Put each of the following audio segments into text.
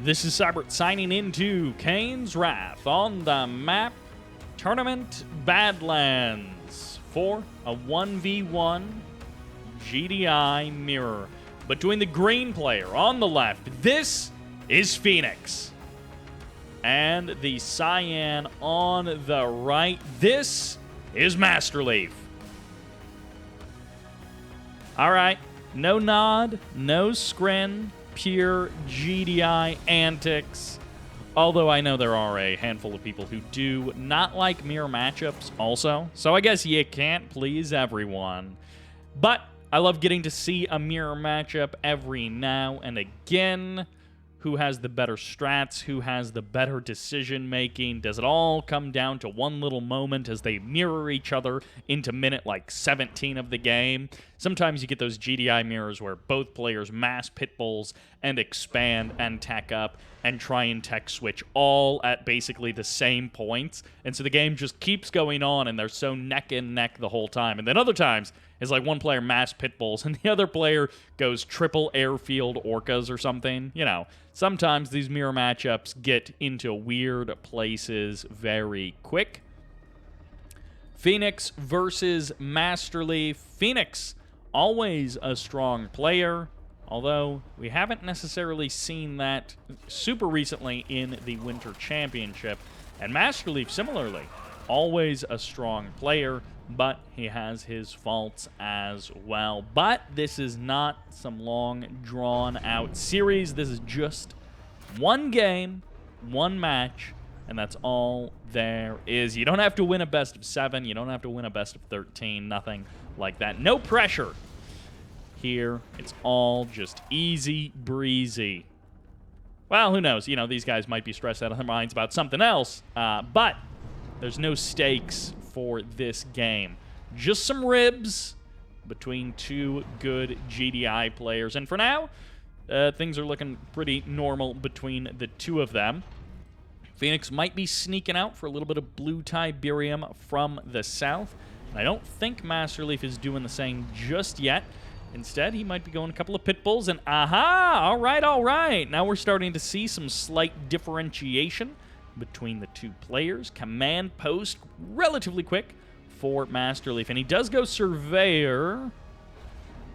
This is Sybert signing into Kane's Wrath on the map Tournament Badlands for a 1v1 GDI mirror between the green player on the left. This is Phoenix. And the cyan on the right. This is Masterleaf. All right, no nod, no scrin. Pure GDI antics. Although I know there are a handful of people who do not like mirror matchups also. So I guess you can't please everyone. But I love getting to see a mirror matchup every now and again. Who has the better strats? Who has the better decision making? Does it all come down to one little moment as they mirror each other into minute like 17 of the game? Sometimes you get those GDI mirrors where both players mass pit bulls and expand and tech up and try and tech switch all at basically the same points. And so the game just keeps going on and they're so neck and neck the whole time. And then other times, it's like one player mass pit bulls and the other player goes triple airfield orcas or something. You know, sometimes these mirror matchups get into weird places very quick. Phoenix versus Masterleaf. Phoenix, always a strong player, although we haven't necessarily seen that super recently in the Winter Championship. And Masterleaf, similarly, always a strong player, but he has his faults as well. But this is not some long, drawn-out series. This is just one game, one match, and that's all there is. You don't have to win a best of 7. You don't have to win a best of 13. Nothing like that. No pressure here. It's all just easy breezy. Well, who knows? You know, these guys might be stressed out of their minds about something else, but there's no stakes for this game. Just some ribs between two good GDI players. And for now, things are looking pretty normal between the two of them. Phoenix might be sneaking out for a little bit of blue Tiberium from the south. And I don't think Masterleaf is doing the same just yet. Instead, he might be going a couple of pit bulls. And aha! All right, all right. Now we're starting to see some slight differentiation between the two players. Command post, relatively quick for Masterleaf. And he does go Surveyor.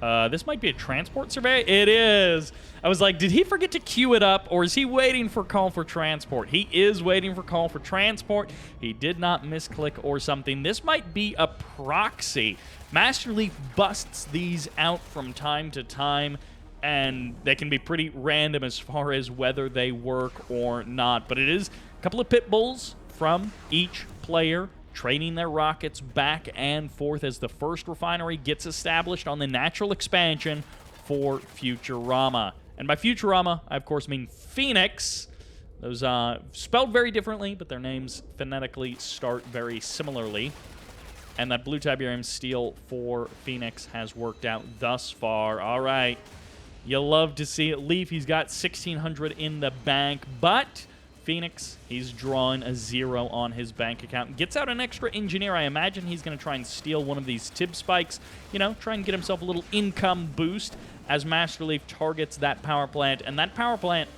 This might be a transport survey. It is. I was like, did he forget to queue it up, or is he waiting for call for transport? He is waiting for call for transport. He did not misclick or something. This might be a proxy. Masterleaf busts these out from time to time, and they can be pretty random as far as whether they work or not. But it is a couple of pit bulls from each player, trading their rockets back and forth as the first refinery gets established on the natural expansion for Futurama. And by Futurama, I of course mean Phoenix. Those spelled very differently, but their names phonetically start very similarly. And that blue Tiberium steal for Phoenix has worked out thus far. All right. You love to see it. Leaf, he's got 1,600 in the bank, but Phoenix, he's drawn a 0 on his bank account. Gets out an extra engineer. I imagine he's going to try and steal one of these tib spikes. You know, try and get himself a little income boost as Masterleaf targets that power plant. And that power plant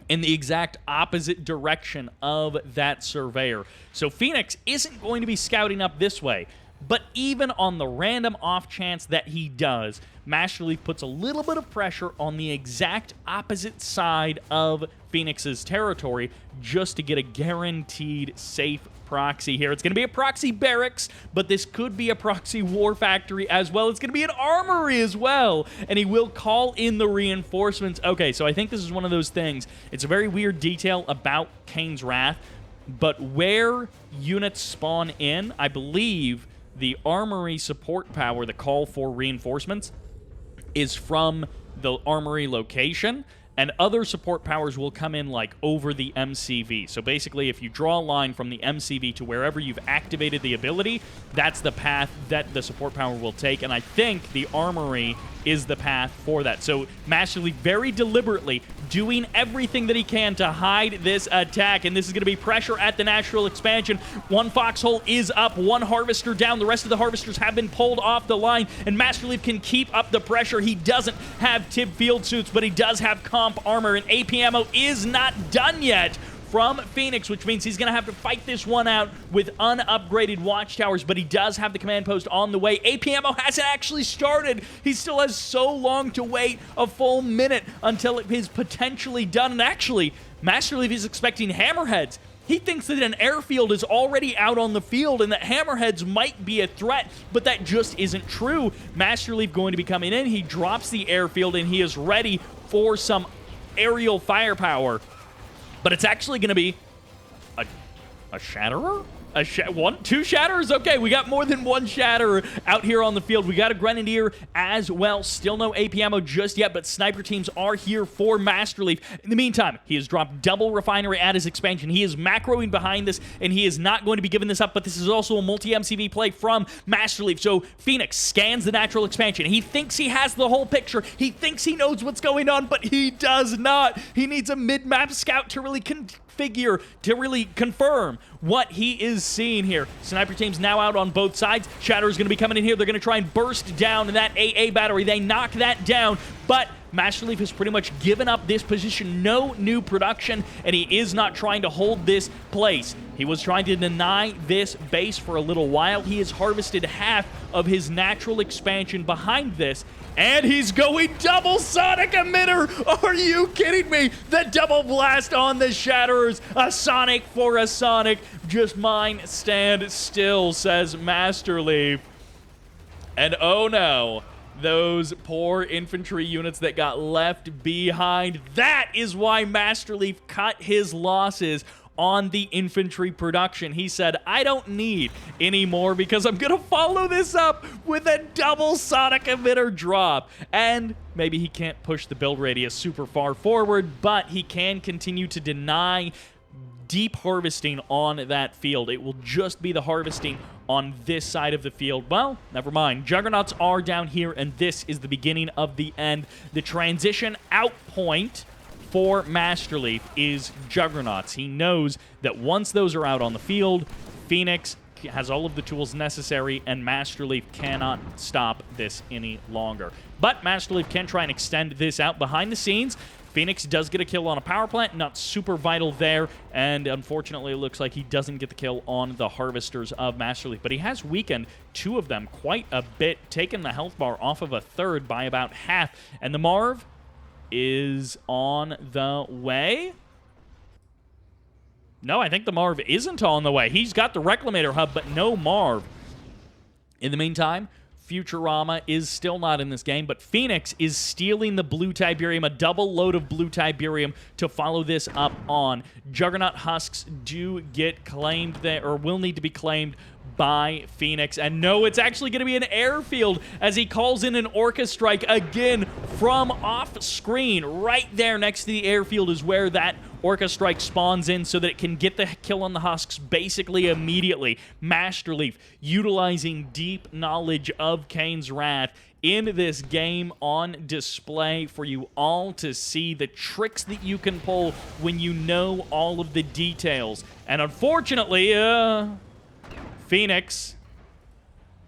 in the exact opposite direction of that surveyor. So Phoenix isn't going to be scouting up this way. But even on the random off chance that he does, Masterleaf puts a little bit of pressure on the exact opposite side of Phoenix's territory just to get a guaranteed safe proxy here. It's going to be a proxy barracks, but this could be a proxy war factory as well. It's going to be an armory as well, and he will call in the reinforcements. Okay, so I think this is one of those things. It's a very weird detail about Kane's Wrath, but where units spawn in, I believe the armory support power, the call for reinforcements, is from the armory location, and other support powers will come in like over the MCV. So basically, if you draw a line from the MCV to wherever you've activated the ability, that's the path that the support power will take, and I think the armory is the path for that. So Masterleaf very deliberately doing everything that he can to hide this attack, and this is going to be pressure at the natural expansion. One foxhole is up, one harvester down. The rest of the harvesters have been pulled off the line, and Masterleaf can keep up the pressure. He doesn't have TIB field suits, but he does have comp armor, and AP ammo is not done yet from Phoenix, which means he's going to have to fight this one out with unupgraded watchtowers, but he does have the command post on the way. AP ammo hasn't actually started. He still has so long to wait, a full minute until it is potentially done. And actually, Masterleaf is expecting hammerheads. He thinks that an airfield is already out on the field and that hammerheads might be a threat, but that just isn't true. Masterleaf going to be coming in. He drops the airfield and he is ready for some aerial firepower. But it's actually going to be a Shatterer? Two Shatterers? Okay, we got more than one Shatterer out here on the field. We got a Grenadier as well. Still no AP ammo just yet, but sniper teams are here for Masterleaf. In the meantime, he has dropped double refinery at his expansion. He is macroing behind this, and he is not going to be giving this up, but this is also a multi-MCV play from Masterleaf. So Phoenix scans the natural expansion. He thinks he has the whole picture. He thinks he knows what's going on, but he does not. He needs a mid-map scout to really figure to really confirm what he is seeing here. Sniper team's now out on both sides. Shatterer's going to be coming in here. They're going to try and burst down that AA battery. They knock that down, but Masterleaf has pretty much given up this position. No new production, and he is not trying to hold this place. He was trying to deny this base for a little while. He has harvested half of his natural expansion behind this, and he's going double sonic emitter. Are you kidding me? The double blast on the Shatterers. A sonic for a sonic. Just mine stand still, says Masterleaf. And oh no, those poor infantry units that got left behind. That is why Masterleaf cut his losses on the infantry production. He said, I don't need any more because I'm going to follow this up with a double sonic emitter drop. And maybe he can't push the build radius super far forward, but he can continue to deny deep harvesting on that field. It will just be the harvesting on this side of the field. Well, never mind. Juggernauts are down here, and this is the beginning of the end. The transition out point for Masterleaf is Juggernauts. He knows that once those are out on the field, Phoenix has all of the tools necessary, and Masterleaf cannot stop this any longer. But Masterleaf can try and extend this out behind the scenes. Phoenix does get a kill on a power plant, not super vital there, and unfortunately it looks like he doesn't get the kill on the harvesters of Masterleaf, but he has weakened two of them quite a bit, taken the health bar off of a third by about half, and the MARV is on the way. No, I think the MARV isn't on the way. He's got the Reclamator hub, but no MARV. In the meantime, Futurama is still not in this game, but Phoenix is stealing the blue Tiberium, a double load of blue Tiberium to follow this up on. Juggernaut husks do get claimed there, or will need to be claimed by Phoenix. And no, it's actually going to be an airfield as he calls in an Orca Strike again from off screen. Right there next to the airfield is where that Orca Strike spawns in so that it can get the kill on the husks basically immediately. Masterleaf utilizing deep knowledge of Kane's Wrath in this game on display for you all to see the tricks that you can pull when you know all of the details. And unfortunately, Phoenix,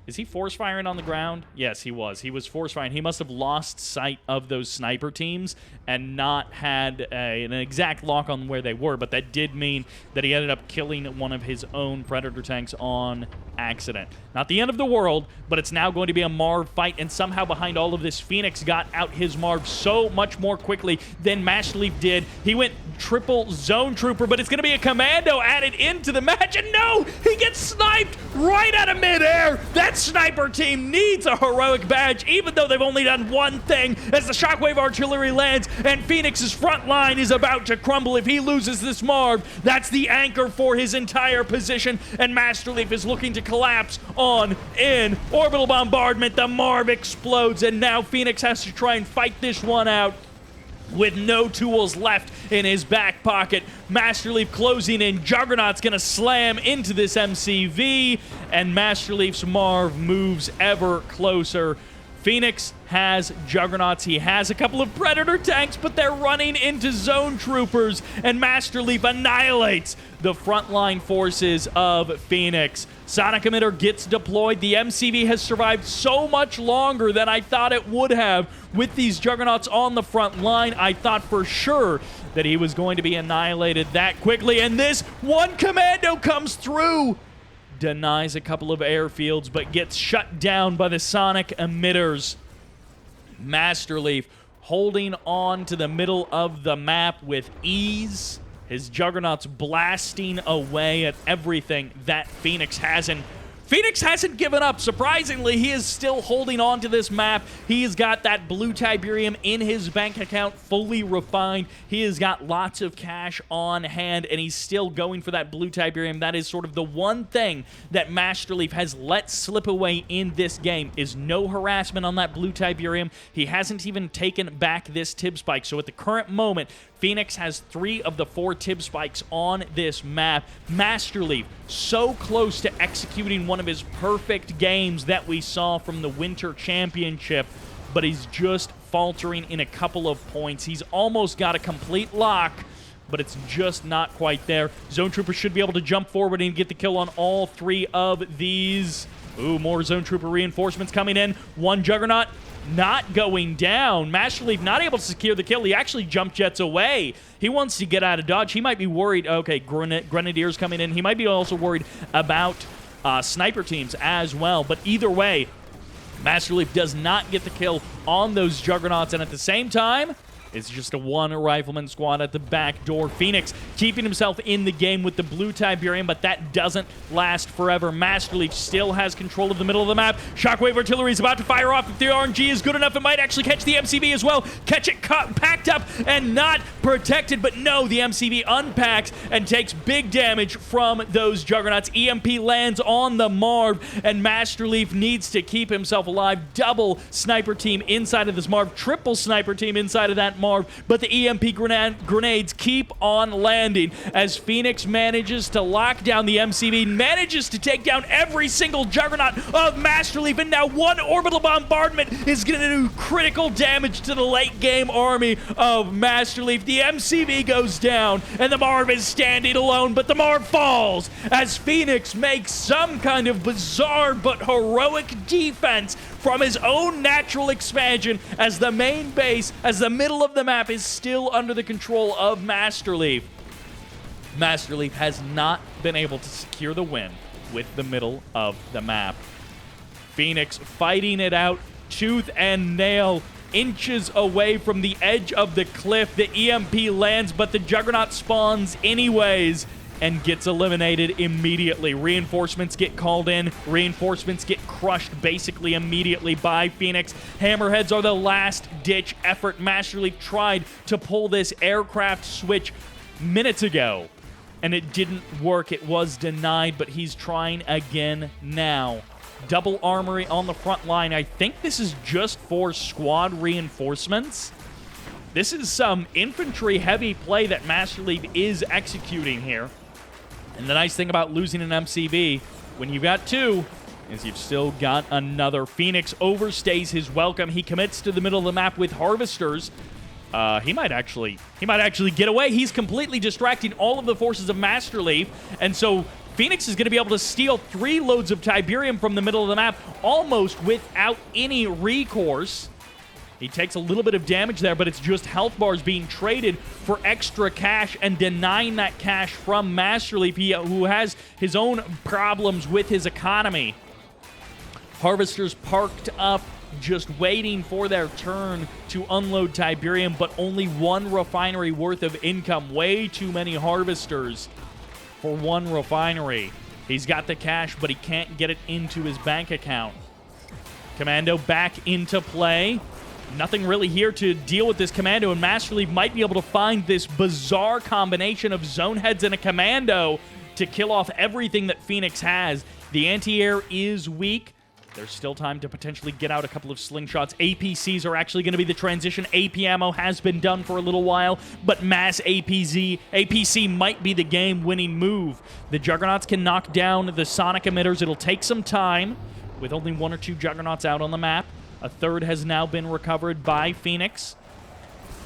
is he force firing on the ground? Yes, he was. He was force firing. He must have lost sight of those sniper teams and not had an exact lock on where they were, but that did mean that he ended up killing one of his own Predator tanks on accident. Not the end of the world, but it's now going to be a MARV fight, and somehow behind all of this, Phoenix got out his MARV so much more quickly than Masterleaf did. He went triple zone trooper, but it's going to be a commando added into the match, and no! He gets sniped right out of midair! That sniper team needs a heroic badge, even though they've only done one thing, as the shockwave artillery lands, and Phoenix's front line is about to crumble if he loses this MARV. That's the anchor for his entire position, and Masterleaf is looking to collapse on in. Orbital bombardment, the MARV explodes, and now Phoenix has to try and fight this one out with no tools left in his back pocket. Masterleaf closing in. Juggernaut's going to slam into this MCV, and Masterleaf's MARV moves ever closer. Phoenix has Juggernauts. He has a couple of Predator tanks, but they're running into Zone Troopers, and Masterleaf annihilates the frontline forces of Phoenix. Sonic Emitter gets deployed. The MCV has survived so much longer than I thought it would have with these Juggernauts on the front line. I thought for sure that he was going to be annihilated that quickly, and this one commando comes through. Denies a couple of airfields, but gets shut down by the Sonic Emitters. Masterleaf holding on to the middle of the map with ease. His Juggernauts blasting away at everything that Phoenix hasn't given up. Surprisingly, he is still holding on to this map. He's got that blue Tiberium in his bank account, fully refined. He has got lots of cash on hand, and he's still going for that blue Tiberium. That is sort of the one thing that Masterleaf has let slip away in this game, is no harassment on that blue Tiberium. He hasn't even taken back this Tib Spike. So at the current moment, Phoenix has 3 of the 4 Tib Spikes on this map. Masterleaf so close to executing one of his perfect games that we saw from the Winter Championship, but he's just faltering in a couple of points. He's almost got a complete lock, but it's just not quite there. Zone Trooper should be able to jump forward and get the kill on all 3 of these. Ooh, more Zone Trooper reinforcements coming in. One Juggernaut not going down. Masterleaf not able to secure the kill. He actually jump jets away. He wants to get out of dodge. He might be worried. Okay, Grenadiers coming in. He might be also worried about sniper teams as well. But either way, Masterleaf does not get the kill on those Juggernauts. And at the same time, it's just a 1 rifleman squad at the back door. Phoenix keeping himself in the game with the blue Tiberium, but that doesn't last forever. Masterleaf still has control of the middle of the map. Shockwave artillery is about to fire off. If the RNG is good enough, it might actually catch the MCV as well. Catch it packed up and not protected, but no, the MCV unpacks and takes big damage from those Juggernauts. EMP lands on the MARV, and Masterleaf needs to keep himself alive. Double sniper team inside of this MARV, triple sniper team inside of that MARV, but the EMP grenades keep on landing as Phoenix manages to lock down the MCV, manages to take down every single Juggernaut of Masterleaf, and now 1 orbital bombardment is going to do critical damage to the late game army of Masterleaf. The MCV goes down, and the MARV is standing alone, but the MARV falls as Phoenix makes some kind of bizarre but heroic defense from his own natural expansion as the main base, as the middle of the map is still under the control of Masterleaf. Masterleaf has not been able to secure the win with the middle of the map. Phoenix fighting it out tooth and nail, inches away from the edge of the cliff. The EMP lands, but the Juggernaut spawns anyways and gets eliminated immediately. Reinforcements get called in. Reinforcements get crushed basically immediately by Phoenix. Hammerheads are the last-ditch effort. Masterleaf tried to pull this aircraft switch minutes ago, and it didn't work. It was denied, but he's trying again now. Double armory on the front line. I think this is just for squad reinforcements. This is some infantry-heavy play that Masterleaf is executing here. And the nice thing about losing an MCV when you've got 2 is you've still got another. Phoenix overstays his welcome. He commits to the middle of the map with harvesters. He might actually get away. He's completely distracting all of the forces of Masterleaf, and so Phoenix is going to be able to steal 3 loads of Tiberium from the middle of the map almost without any recourse. He takes a little bit of damage there, but it's just health bars being traded for extra cash and denying that cash from Masterleaf, who has his own problems with his economy. Harvesters parked up, just waiting for their turn to unload Tiberium, but only 1 refinery worth of income. Way too many harvesters for 1 refinery. He's got the cash, but he can't get it into his bank account. Commando back into play. Nothing really here to deal with this Commando, and Masterleaf might be able to find this bizarre combination of zone heads and a Commando to kill off everything that Phoenix has. The anti-air is weak. There's still time to potentially get out a couple of slingshots. APCs are actually going to be the transition. AP ammo has been done for a little while, but mass APC might be the game-winning move. The Juggernauts can knock down the Sonic Emitters. It'll take some time with only 1 or 2 Juggernauts out on the map. A third has now been recovered by Phoenix.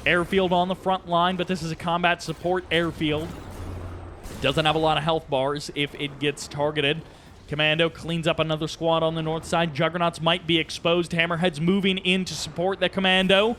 Airfield on the front line, but this is a combat support airfield. It doesn't have a lot of health bars if it gets targeted. Commando cleans up another squad on the north side. Juggernauts might be exposed. Hammerhead's moving in to support the Commando.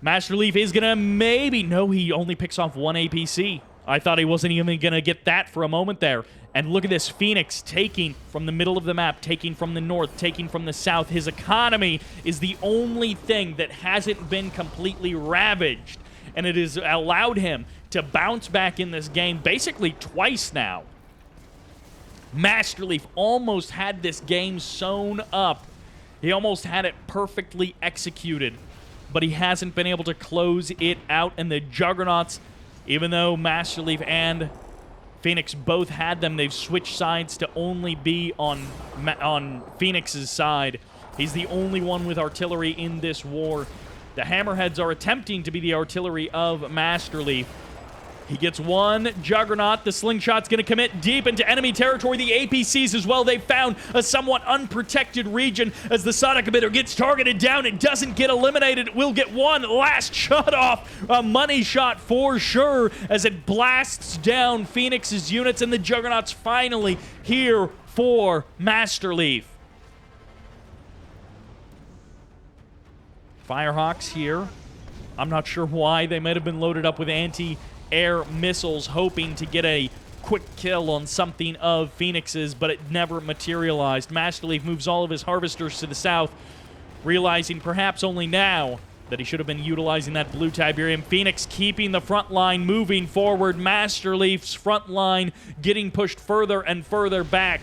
Masterleaf is going to maybe... No, he only picks off one APC. I thought he wasn't even going to get that for a moment there. And look at this, Phoenix taking from the middle of the map, taking from the north, taking from the south. His economy is the only thing that hasn't been completely ravaged. And it has allowed him to bounce back in this game basically twice now. Masterleaf almost had this game sewn up. He almost had it perfectly executed. But he hasn't been able to close it out. And the Juggernauts, even though Masterleaf and Phoenix both had them, they've switched sides to only be on Phoenix's side. He's the only one with artillery in this war. The Hammerheads are attempting to be the artillery of Masterleaf. He gets one Juggernaut. The slingshot's going to commit deep into enemy territory. The APCs as well. They've found a somewhat unprotected region as the Sonic Emitter gets targeted down. It doesn't get eliminated. It will get one last shot off. A money shot for sure as it blasts down Phoenix's units, and the Juggernaut's finally here for Masterleaf. Firehawks here. I'm not sure why. They might have been loaded up with anti-air missiles, hoping to get a quick kill on something of Phoenix's, but it never materialized. Masterleaf moves all of his harvesters to the south, realizing perhaps only now that he should have been utilizing that blue Tiberium. Phoenix keeping the front line moving forward. Masterleaf's front line getting pushed further and further back.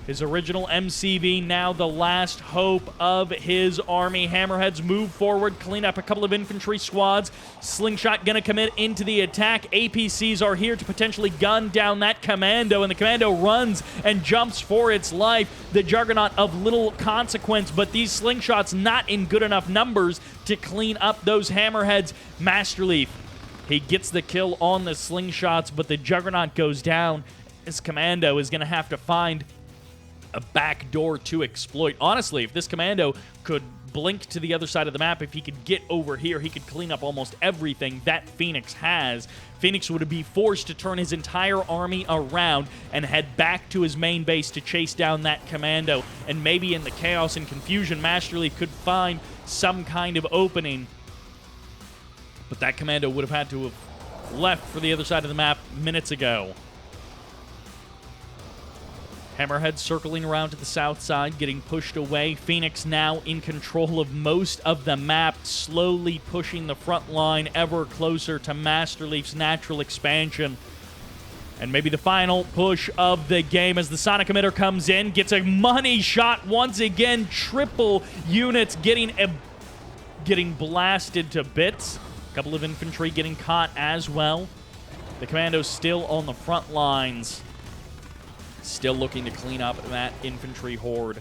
His original MCV now the last hope of his army. Hammerheads move forward, clean up a couple of infantry squads. Slingshot gonna commit into the attack. APCs are here to potentially gun down that Commando, and the Commando runs and jumps for its life. The Juggernaut of little consequence, but these Slingshots not in good enough numbers to clean up those Hammerheads. Masterleaf, he gets the kill on the Slingshots, but the Juggernaut goes down. This Commando is gonna have to find a back door to exploit. Honestly, if this Commando could blink to the other side of the map, if he could get over here, he could clean up almost everything that Phoenix has. Phoenix would be forced to turn his entire army around and head back to his main base to chase down that Commando. And maybe in the chaos and confusion, Masterleaf could find some kind of opening. But that Commando would have had to have left for the other side of the map minutes ago. Hammerhead circling around to the south side, getting pushed away. Phoenix now in control of most of the map, slowly pushing the front line ever closer to Masterleaf's natural expansion. And maybe the final push of the game as the Sonic Emitter comes in, gets a money shot once again. Triple units getting blasted to bits. A couple of infantry getting caught as well. The Commando's still on the front lines. Still looking to clean up that infantry horde.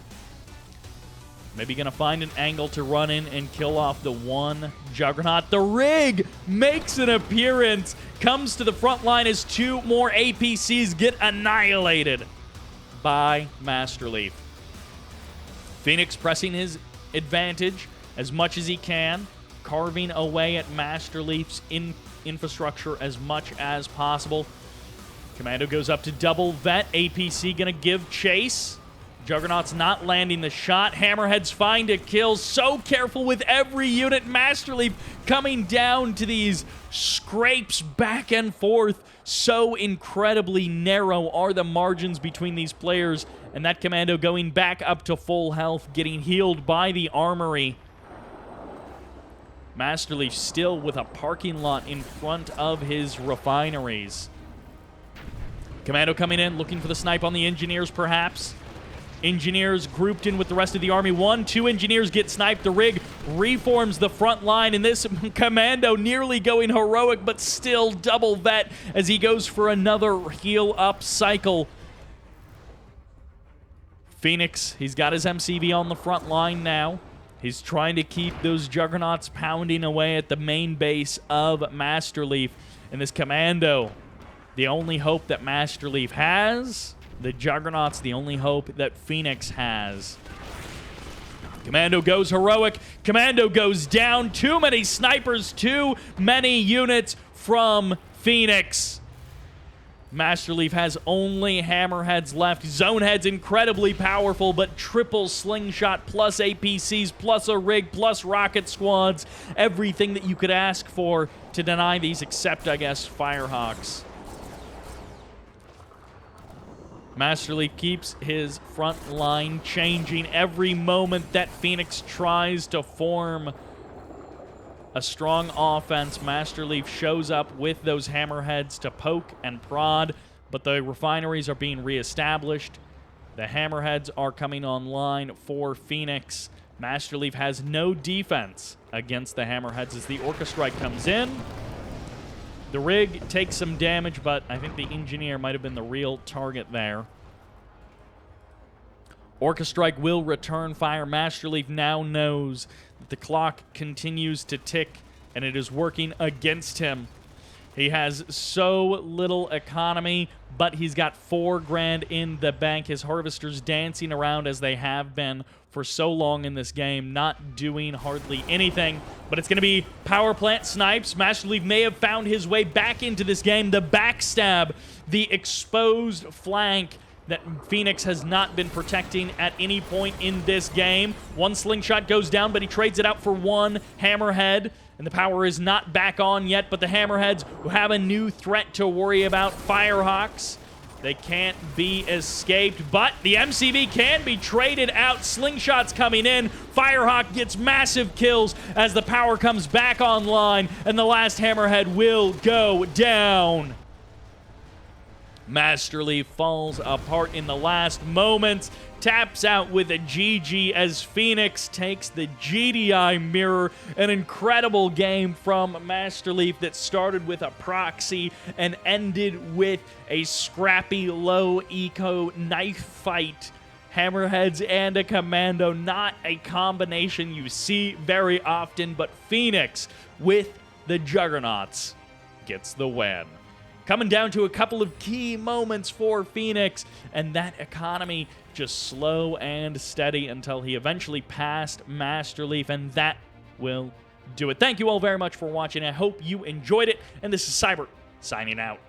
Maybe going to find an angle to run in and kill off the one Juggernaut. The Rig makes an appearance, comes to the front line as two more APCs get annihilated by Masterleaf. Phoenix pressing his advantage as much as he can, carving away at Masterleaf's infrastructure as much as possible. Commando goes up to double vet. APC gonna give chase. Juggernaut's not landing the shot. Hammerheads find a kill. So careful with every unit. Masterleaf coming down to these scrapes back and forth. So incredibly narrow are the margins between these players. And that Commando going back up to full health, getting healed by the armory. Masterleaf still with a parking lot in front of his refineries. Commando coming in, looking for the snipe on the engineers, perhaps. Engineers grouped in with the rest of the army. 2 engineers get sniped. The Rig reforms the front line, and this Commando nearly going heroic, but still double vet as he goes for another heal up cycle. Phoenix, he's got his MCV on the front line now. He's trying to keep those Juggernauts pounding away at the main base of Masterleaf. And this Commando, the only hope that Masterleaf has. The Juggernaut's the only hope that Phoenix has. Commando goes heroic. Commando goes down. Too many snipers, too many units from Phoenix. Masterleaf has only hammerheads left. Zonehead's incredibly powerful, but triple slingshot plus APCs plus a rig plus rocket squads. Everything that you could ask for to deny these, except, I guess, Firehawks. Masterleaf keeps his front line changing every moment that Phoenix tries to form a strong offense. Masterleaf shows up with those hammerheads to poke and prod, but the refineries are being reestablished. The hammerheads are coming online for Phoenix. Masterleaf has no defense against the hammerheads as the Orca Strike comes in. The rig takes some damage, but I think the engineer might have been the real target there. Orca Strike will return fire. Masterleaf now knows that the clock continues to tick, and it is working against him. He has so little economy, but he's got $4 grand in the bank. His harvesters dancing around as they have been for so long in this game, not doing hardly anything. But it's going to be power plant snipes. Masterleaf may have found his way back into this game. The backstab, the exposed flank that Phoenix has not been protecting at any point in this game. One slingshot goes down, but he trades it out for one hammerhead, and the power is not back on yet, but the hammerheads have a new threat to worry about. Firehawks, they can't be escaped, but the MCV can be traded out. Slingshots coming in. Firehawk gets massive kills as the power comes back online, and the last hammerhead will go down. Masterleaf falls apart in the last moments, taps out with a GG as Phoenix takes the GDI mirror. An incredible game from Masterleaf that started with a proxy and ended with a scrappy, low-eco knife fight. Hammerheads and a commando, not a combination you see very often, but Phoenix with the Juggernauts gets the win. Coming down to a couple of key moments for Phoenix, and that economy just slow and steady until he eventually passed Masterleaf, and that will do it. Thank you all very much for watching. I hope you enjoyed it, and this is Sybert signing out.